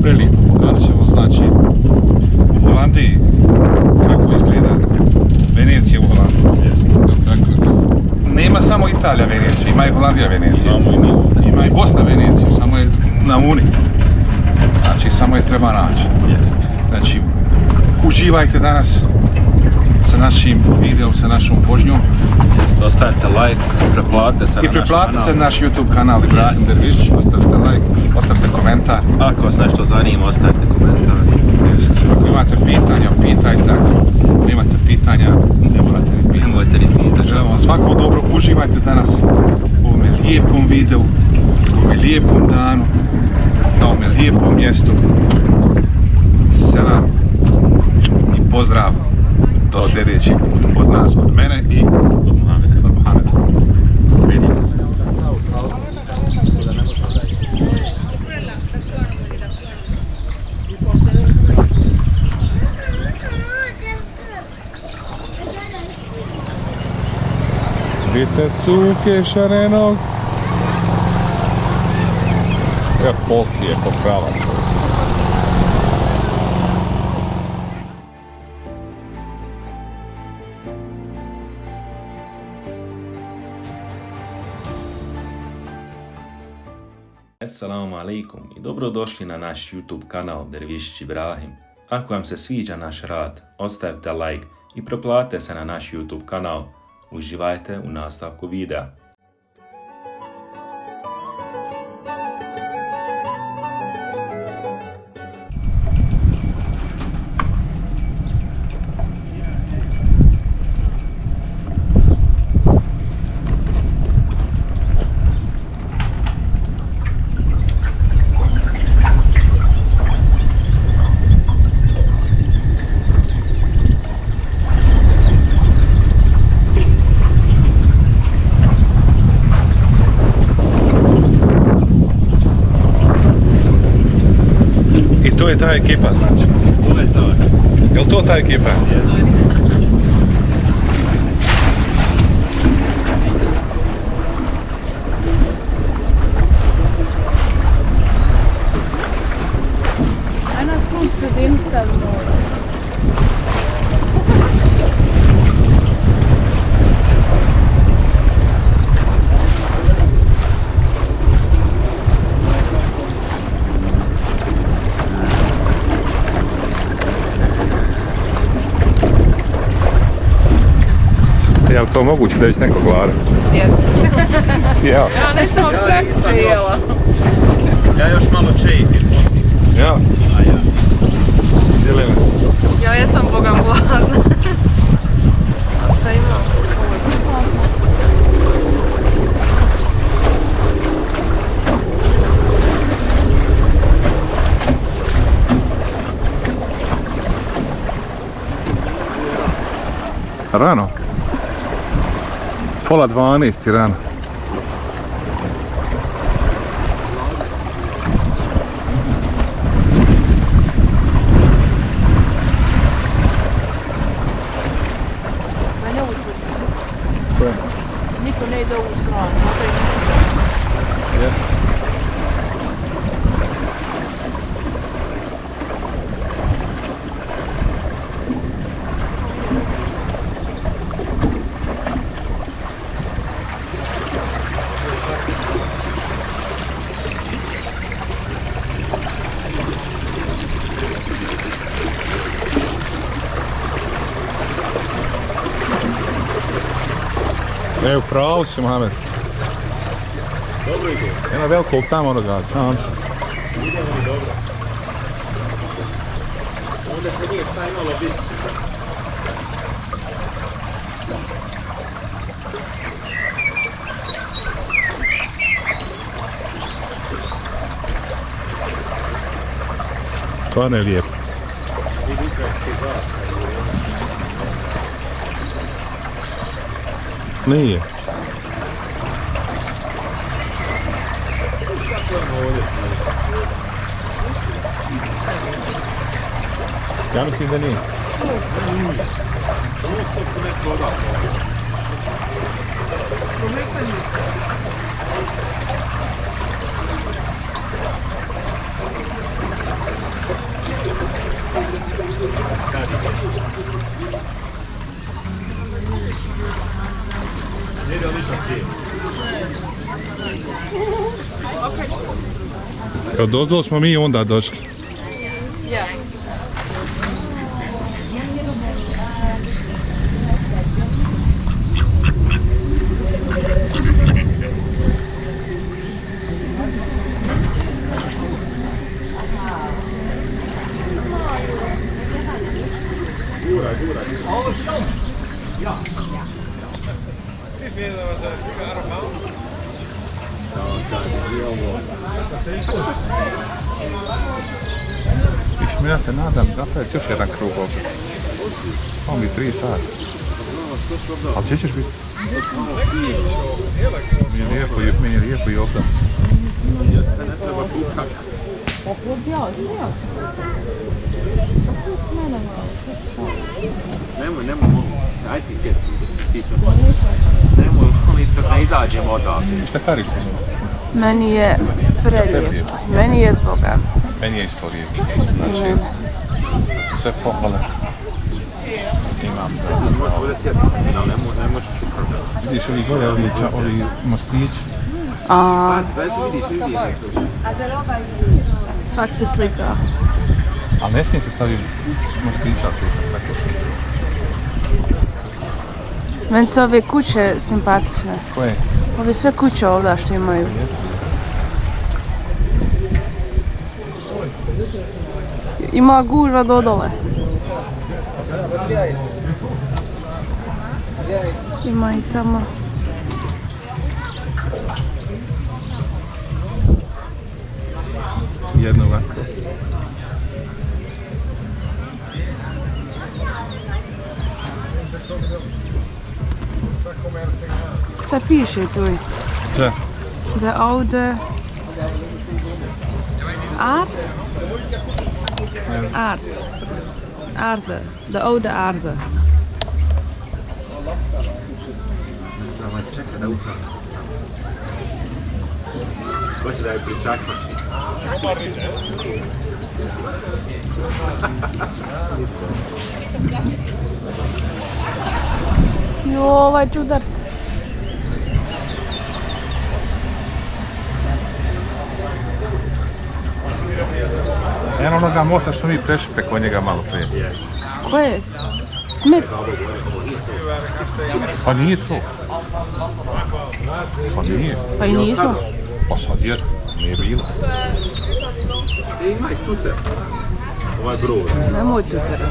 Belgiji. Danas ćemo znači u Holandiji kako izgleda Venecija u Holandiji. Tako. Nema samo Italija Veneciju, ima i Holandija Veneciju. Ima i Bosna Veneciju, samo je na Uni. Znači samo je treba naći. Znači uživajte danas sa našim videom, sa našom vožnjom. Ostavite like, preplatite se na naš YouTube kanal Ibrahim Dervišić, ostavite like, ostavite komentar. Ako vas nešto zanima, ostavite komentar. Ako imate pitanja, pitajte. Ako nemate pitanja, ne morate ni pitati. Nemojte ni pitati. Želim vam svako dobro, uživajte danas u ovome lijepom videu, u ovome lijepom danu, na ovome lijepom mjestu. Selam i pozdrav do sljedećeg od nas, od mene i Od Muhameda. Vidimo se. Vidite cuke šarenog. Evo koliki je ko krava. Assalamu alaikum i dobrodošli na naš YouTube kanal Dervišić Ibrahim. Ako vam se sviđa naš rad, ostavite like i preplatite se na naš YouTube kanal. Uživajte u nastavku videa. To je ta ekipa, znači. To je to. Jel to ta ekipa? Jesi. Aj nas tu u sredinu stavimo. Je li to moguće da je već neko gladan? Jeste. Ja. Ja nisam od prekriče jela. Ja još malo čejim poslije. Ja. A ja. Dijeli me. Ja jesam bogam gladna. A šta ima? Ovo je kupa. Rano. Pola 12 rano. Mene uču. Niko ne ide u ovu stranu. Ja. Evo pravo si, Mohamed. Dobro ide. Ima velikog tamo onoga, sam se. Ide li dobro? Onda se nije šta imalo biti. Stvarno je lijepo. Vidi ukrajinski zastava. Nije. Ja mislim da nije. Odozdo smo mi onda došli. Ja. Ja se nadam napraviti još jedan krug ovdje. Ovo mi 3 sata. Ali gdje ćeš biti? Meni je lijepo i ovdje. Nemoj, aj ti sjeti. Nemoj, dok ne izađemo odavde. Šta kariš ti? Meni je prelijepo. Meni je zboga. Meni je isto lijepo. Znači, sve pohvale. Imam da... Možeš ovdje sjeti, ali ne možeš i prodati. Vidiš ovi gore, ovi mostići? Pazi, vidiš. Svak se slika. Ali ne smije se staviti mostića slikati tako. Meni su ove kuće simpatične. Koje? Ove sve kuće ovdje što imaju. Ima gužva do dole. Ima i tamo. Jedno ovako. Šta piše tu? Če? De oude... Aarde. De oude aarde. Čekaj da upravim. Hoće da je pričakmači. Jo, ovaj ću udart. Eno onoga mosta što mi prešli preko njega malo prije. Ko je? Smith? Pa nije to. Pa nije. Pa i nismo. Pa sad je, nije bilo. Ima i tu se. Ovaj broj. Nemoj tu tera.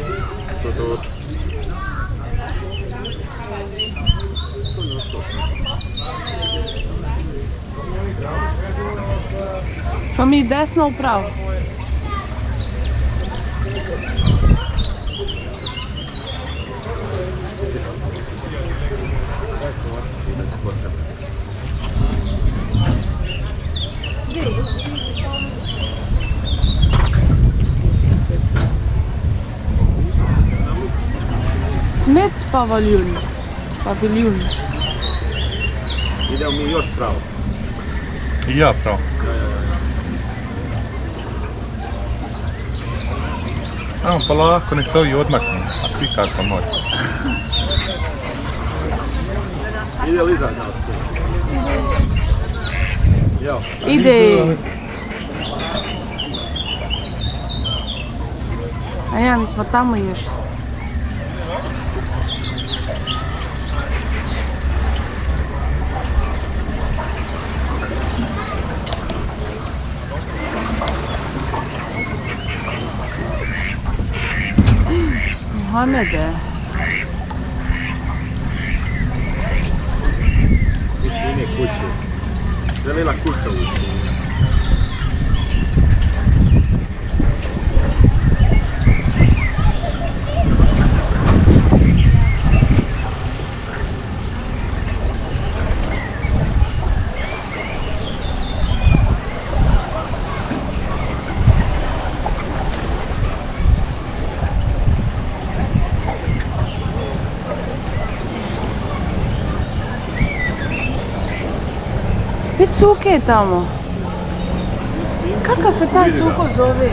Što mi desno upravo? Smith's paviljon. Idemo mi još pravo. I ja pravo. Ajmo polako, nek se ovi odmaknu, a klikaš pa može. Ide li iza nas? Jo. Ide. A ja, mi smo tamo još. Mohamede. Ine kuće. Zelena kuća ući. Već cuke je tamo. Kako se taj cuko zove?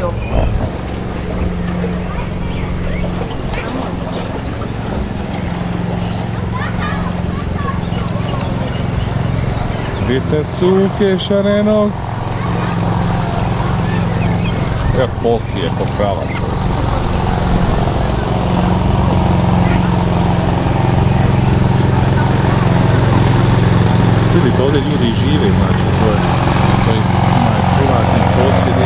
Vidite cuke šarenog. Evo polki je ko prava. Vidite, ovdje ljudi žive, znači, to je imaju privatni posjedi.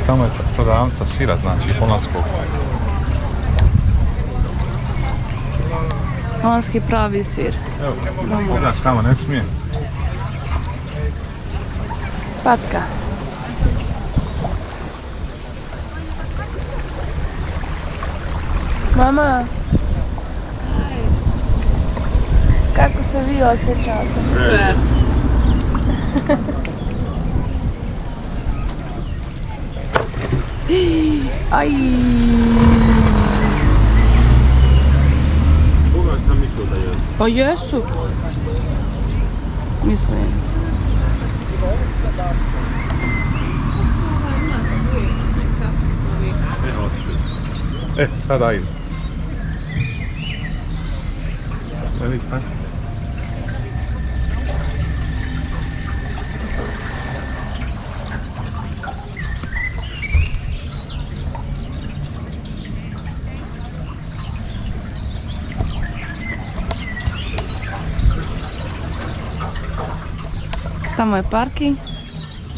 Tamo je prodavnica sira, znači, holandskog. Holandski pravi sir. Evo, pogledaš tamo, ne smije. Patka. Mama. Kako se vi osjećate? Aj. Koga sam mislio da je? Pa jesu. Mislim. Sada ide. Veli, stani. Tamo je parking.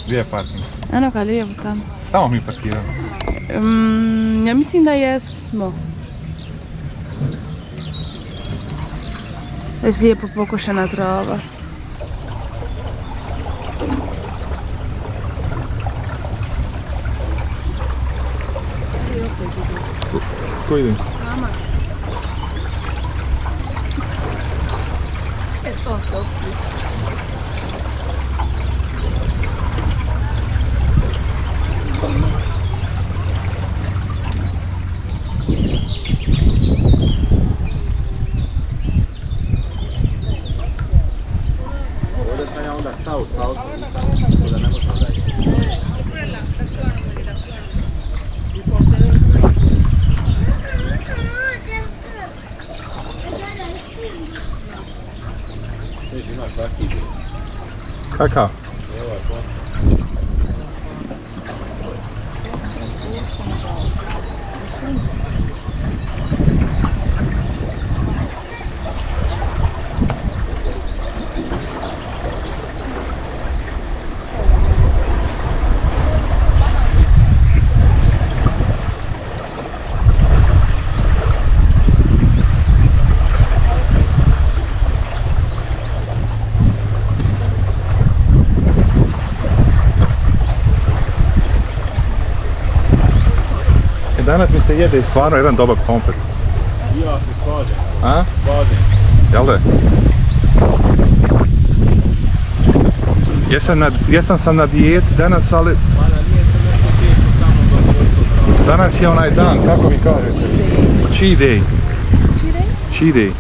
Gdje je parking? Eno ga lijevo tamo. Tamo mi parkiramo. Ja mislim da jesmo. Je lijepo pokošena trava. Ko ide? Mama. To se opet. Ovdje sam ja onda stao s autom i sam mislio da ne možemo dalje. Viš imaš svaki ide. Kakav? Evo je to. Danas mi se jede stvarno jedan dobar pomfrit. Ja se slažem. A? Slažem. Jel da? Jesam sam na dijeti danas, ali Mada nije se nešto teško sa mnom govoriti o pravu. danas je onaj dan, kako mi kažete? Cheat day. Cheat day.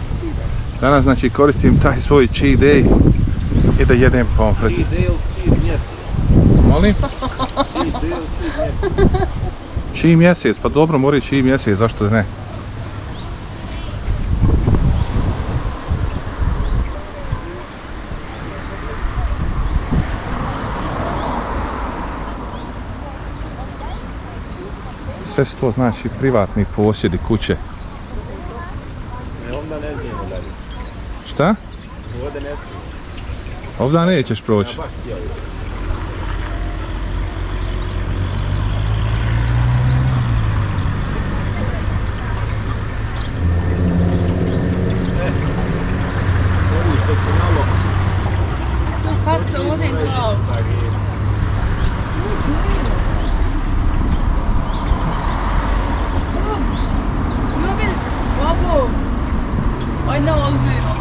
Danas znači koristim taj svoj cheat day i da jedem pomfrit. Cheat day ili cheat mjesec? Molim? Cheat day ili cheat mjesec? Čiji mjesec, pa dobro mora čiji mjesec, zašto da ne? Sve su to znači privatni posjedi, kuće. Onda ne znamo dalje. Šta? Ovdje ne znamo. Ovdje nećeš proći. Ja baš htio. Pasta ovdje je glav. Ljubil, babo. Ajde Olvira.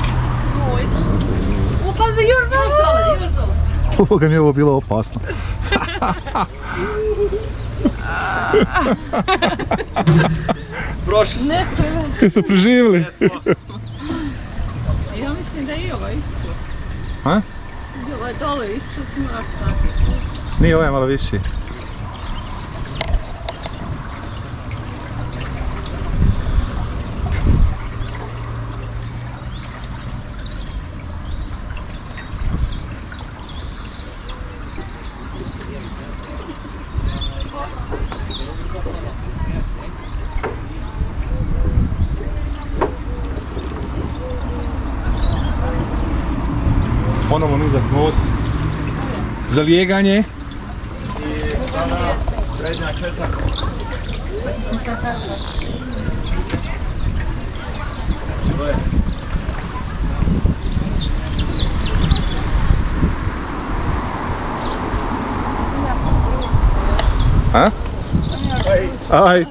Pazi, još dole. Ovoga mi je ovo bilo opasno. Prošli smo. Jeste preživjeli? Ja mislim da je i ovo isto. Ha? Ovo je dole isto, moraš staviti. Nije, ovaj je malo viši. Ponovno nizak most. Za lijeganje. Srednja četvrta. Ha? Aj.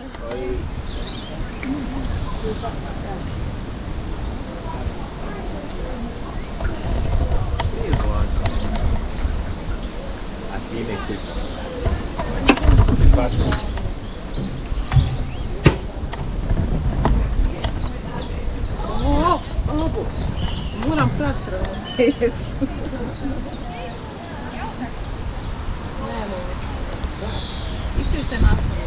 Moram pratra. Isti se nastavio.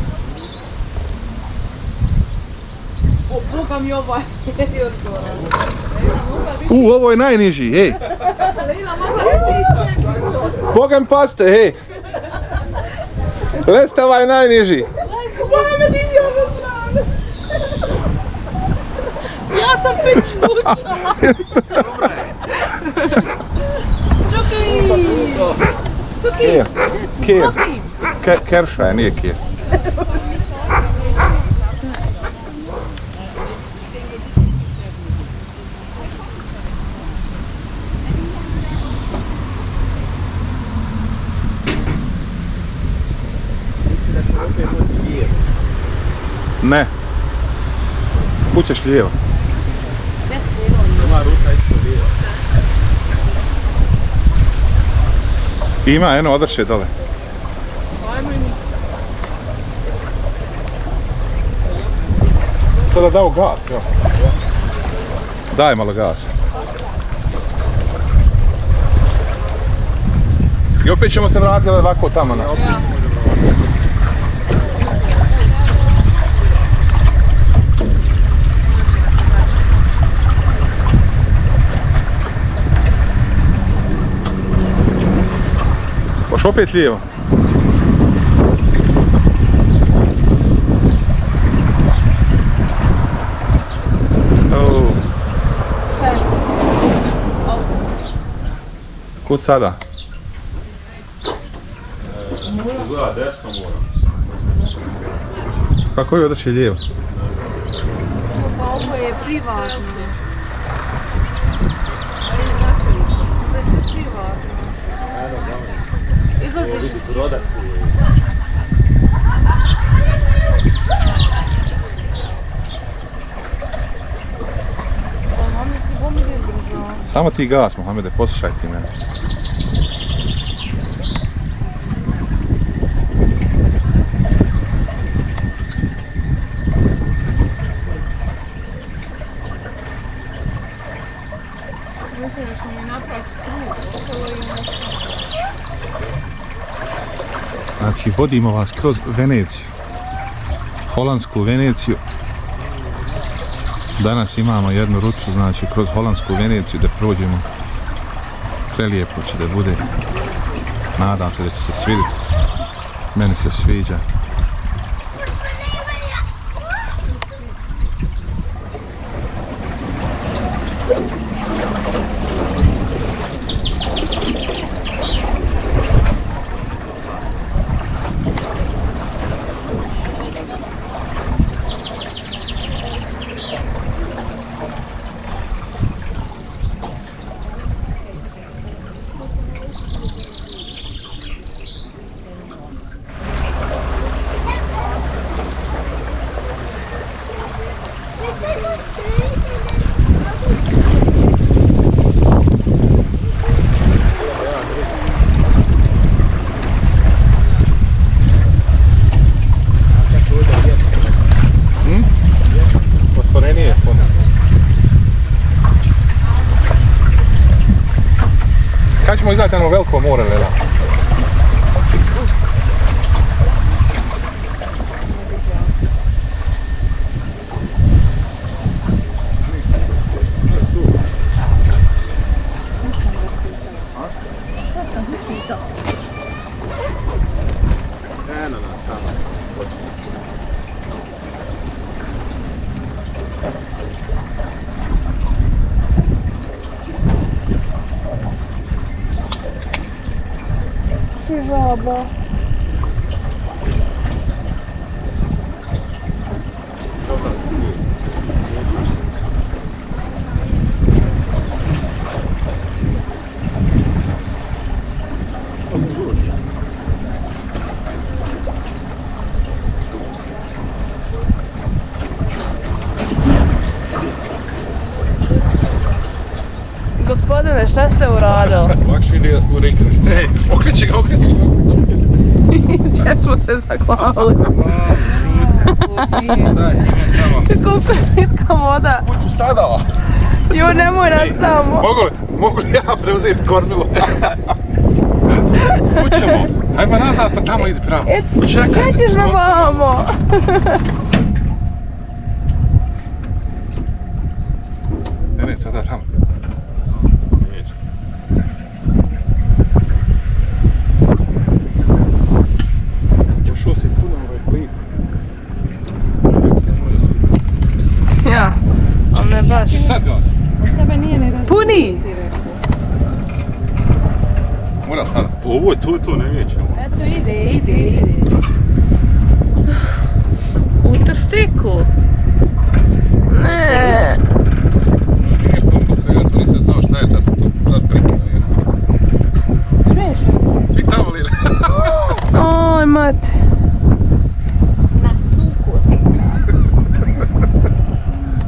Boga mi ovaj je odgovoran. Ovo je najniži, hej. Leila, mogla biti Boga mi paste, hej. Lestava je najniži. Mohamed, idi ovu stranu. Ja sam pričučala. Čuki! Kjer. Kerša je, nije kjer. Ne. Kućeš lijevo. Ova ruta isto lijevo. Ima jedno odrše dole. Sada dao gas, jo. Daj malo gas. I opet ćemo se vratiti ovako tamo na. Hoš opet lijevo? Kud sada? Izgleda desno moram. Kako je odaći lijevo? Pa ovo je privatno. Ovo je sve privatno. Izlaziš iz... Samo ti gas, Mohamede, poslušaj ti mene. Mislim da ćemo napraviti krug okolo i onda... Znači, vodimo vas kroz Veneciju. Holandsku Veneciju. Danas imamo jednu rutu, znači, kroz Holandsku Veneciju da prođemo. Prelijepo će da bude. Nadam se da će se svidjeti. Meni se sviđa. ćemo izaći na veliko more, Lela. Žaba. Gospodine, šta ste uradili? Lakše ide u Reykjavik. Okreći ga. Gdje smo se zaklavali? Daj, ti me tamo. Koliko je pitka voda? Kuću sada. Jo, nemoj nas tamo. Mogu li ja preuzeti kormilo? Kućemo. Hajmo nazad, pa tamo ide pravo. Čekaj, ćeš na vamo. Ne, sada tamo. Ušao si puno ovaj plin. Ja, ali ne baš. Sad gas. Puni! Mora sada. Ovo je to nećemo. Eto ide. U trstiku. Ne. Nije pomogao, ja to nisam znao šta je tad prekinuo. Smiješno. I tamo Lile. Oj, mate.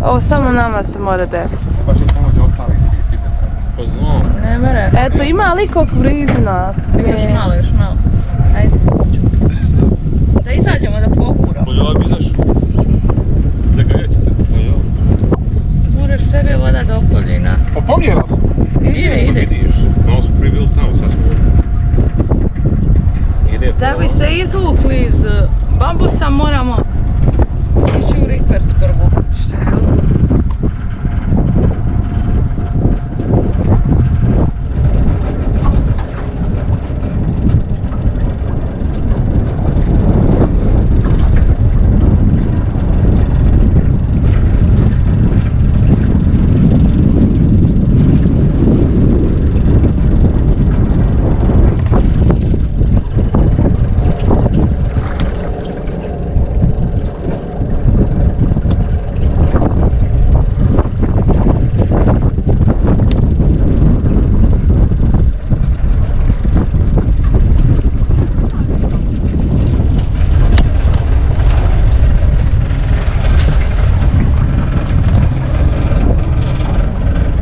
Ovo samo nama se mora desiti. Baš je tamo gdje ostali svijet, vidite. Pa znam. Ne mere. Eto, ima li kog blizu nas? Još malo. Ajde. Da izađemo da poguramo. Pa ja bi izašao. Zagajaći se. Pa ja. Moraš tebe voda do koljena. Pa pomjerao sam. Ide. Vidiš. Malo smo prije bili tamo, sad smo ide. Da bi se izvukli iz bambusa moramo ići u rikverc prvo. Šta je ovo?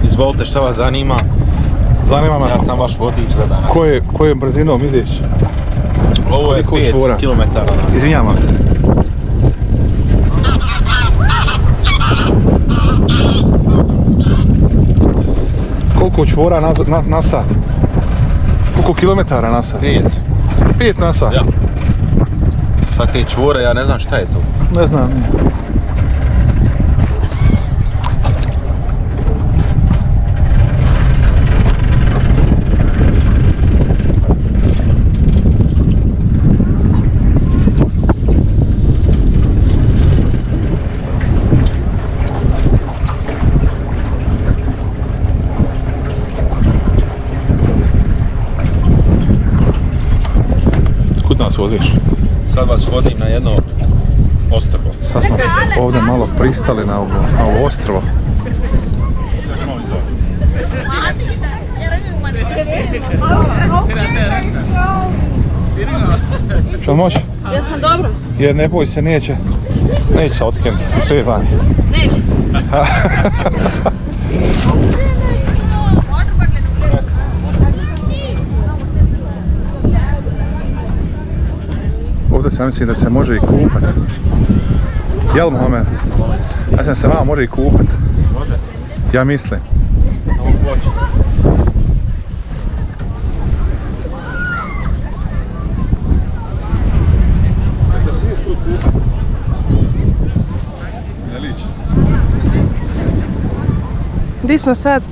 Izvolite, šta vas zanima? Zanima me. Ja sam vaš vodič za danas. Kojom brzinom ideš? Ovo je koliko 5 čvora? km nas. Izvinjavam se. Koliko čvora na sat? Koliko kilometara na sat? 5. 5 na sat? Ja. Svake čvore, ja ne znam šta je to. Ne znam. Kud nas voziš? Sad vas vodim na jedno ostrvo. Sad smo ovdje malo pristali na ovo ostrvo. Što moći? Ja sam dobro. Jer ne boj se, neće se otkinuti, sve je za nje. Neće. Ovdje sam mislim da se može i kupat. Jel Mohamed? Ja sam se vama može i kupat. Ja mislim. Di smo sad?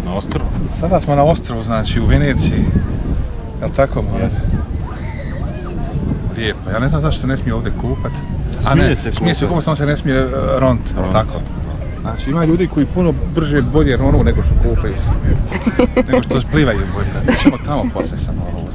Na ostrovu. Sada smo na ostrvu, znači u Veneciji. Jel tako, molim? Lijepo. Ja ne znam zašto se ne smije ovdje kupat. Smije se kupat, samo se ne smije ront, jel tako? Znači ima ljudi koji puno brže, bolje ronu nego što kupaju se. Nego što plivaju bolje. Mi ćemo tamo poslije samo ovo.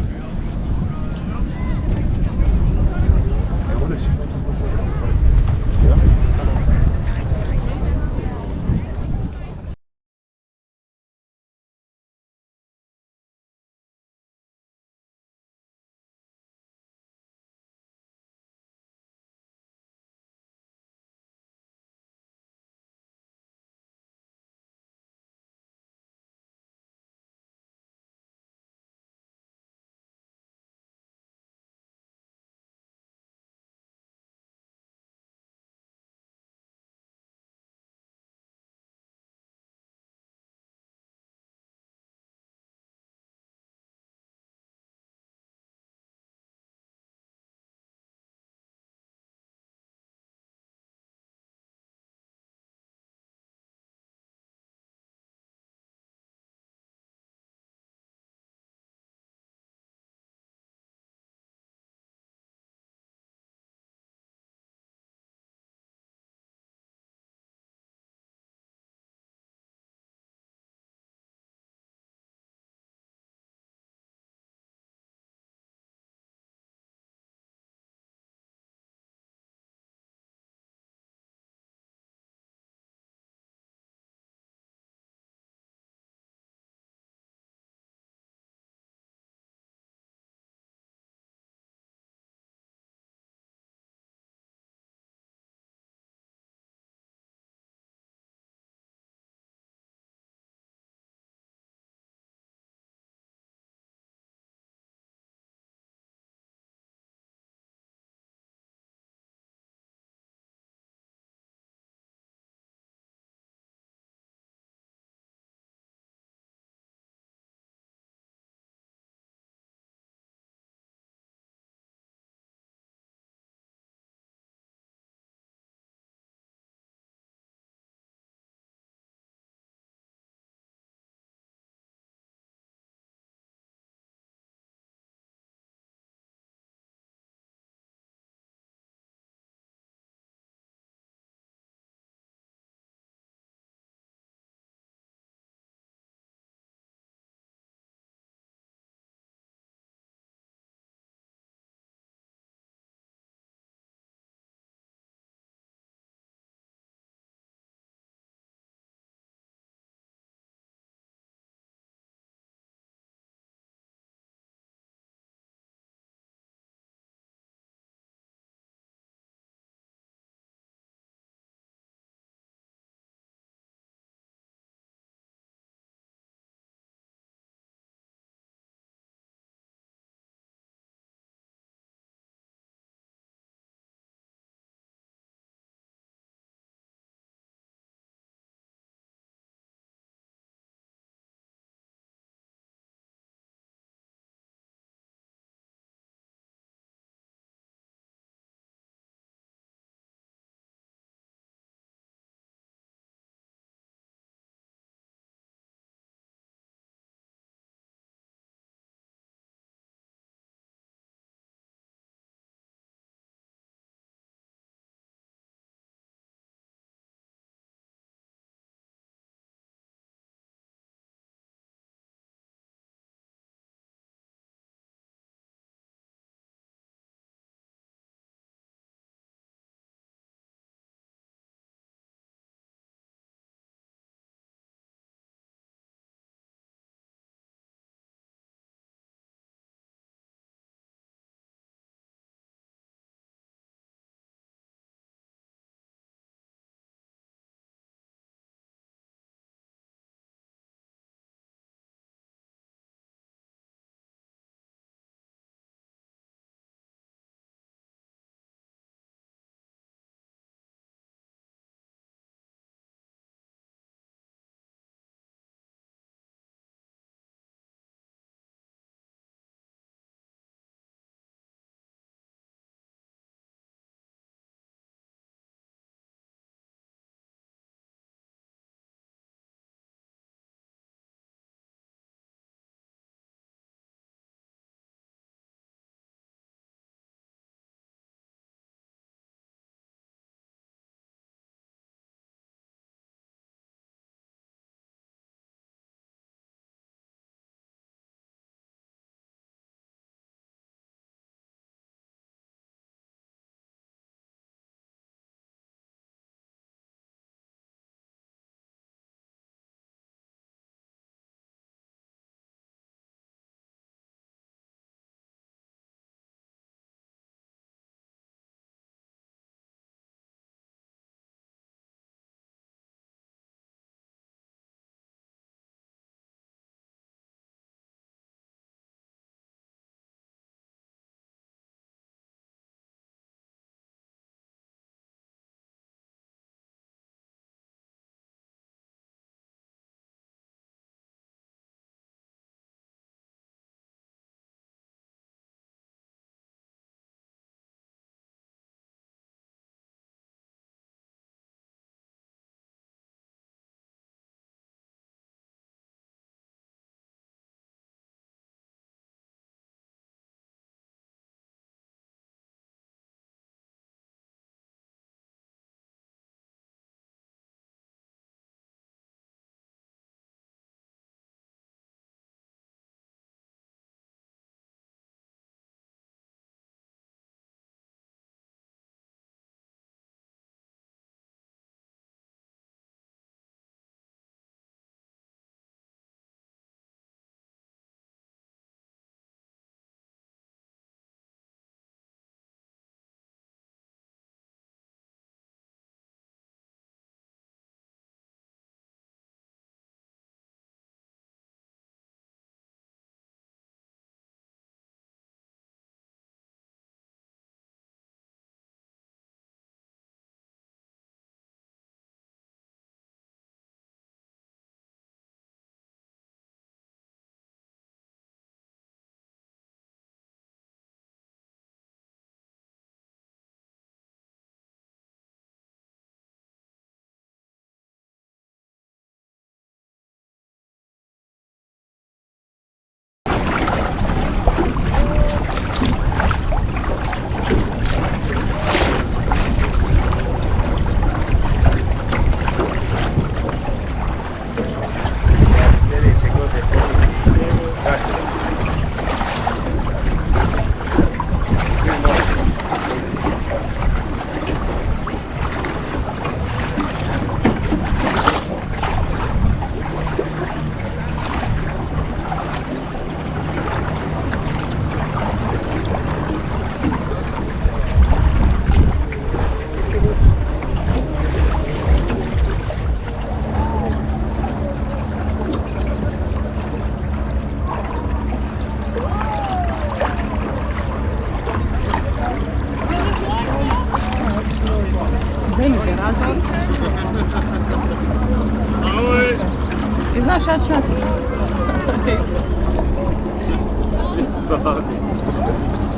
znaš šta ću ja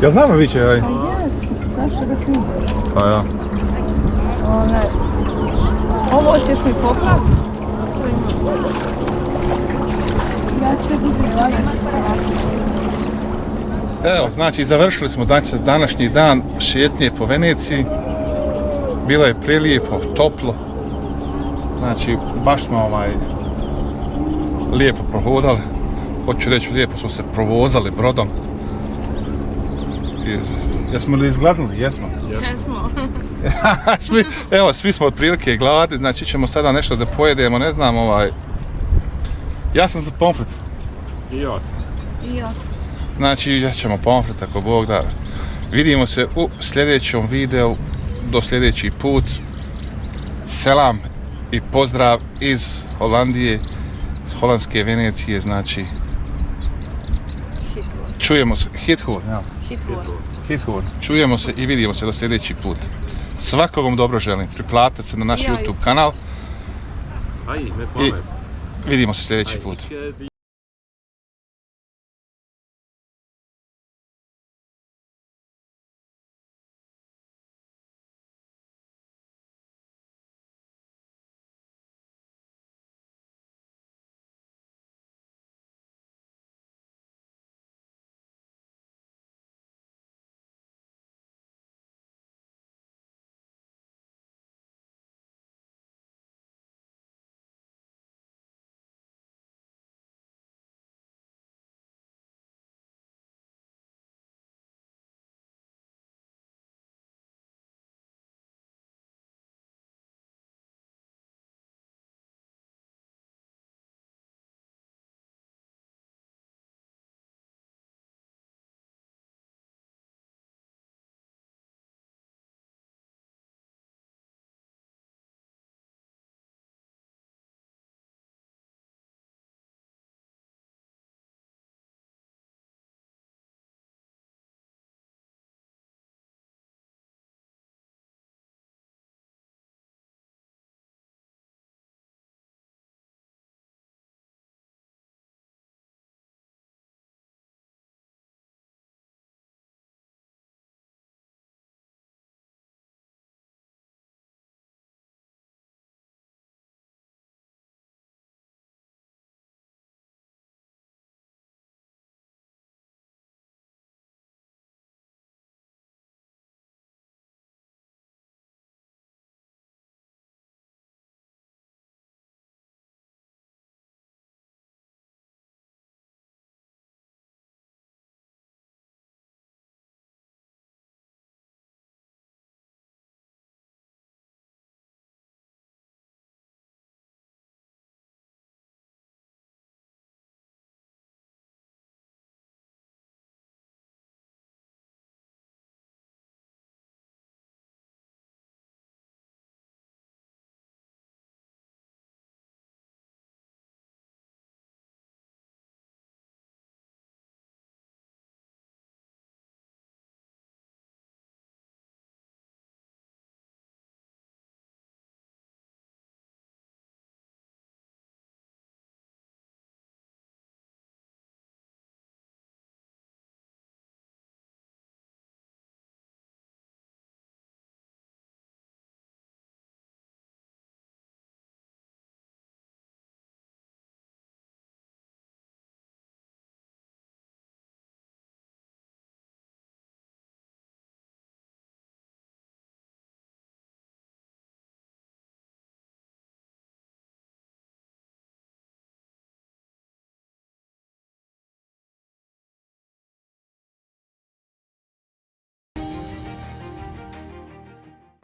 Jel nama viće, aj? Pa jes, zašto ga snimaš? Pa ja. Ovo ćeš mi popraviti? Ja ću biti lagati. Evo, znači završili smo današnji dan šetnje po Veneciji. Bilo je prelijepo, toplo. Znači, baš smo lijepo prohodali. Hoću reći, lijepo smo se provozali brodom. Jesmo li izgladnili? Jesmo. Jesmo. Evo, svi smo otprilike gladni, znači ćemo sada nešto da pojedemo, ne znam, ja sam za pomfrit. I ja sam. I ja sam. Znači, ćemo pomfrit ako Bog da. Vidimo se u sljedećem videu, do sljedeći put. Selam i pozdrav iz Holandije, iz holandske Venecije, znači. Čujemo se, Hithul, ja. Hithul. Čujemo se i vidimo se do sljedeći put. Svakog vam dobro želim. Priplatite se na naš YouTube kanal. Aj, me I pamet. vidimo se sljedeći put.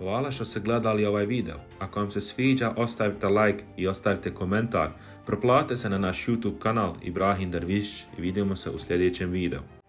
Hvala što ste gledali ovaj video. Ako vam se sviđa, ostavite like i ostavite komentar. Proplatite se na naš YouTube kanal Ibrahim Derviš i vidimo se u sljedećem videu.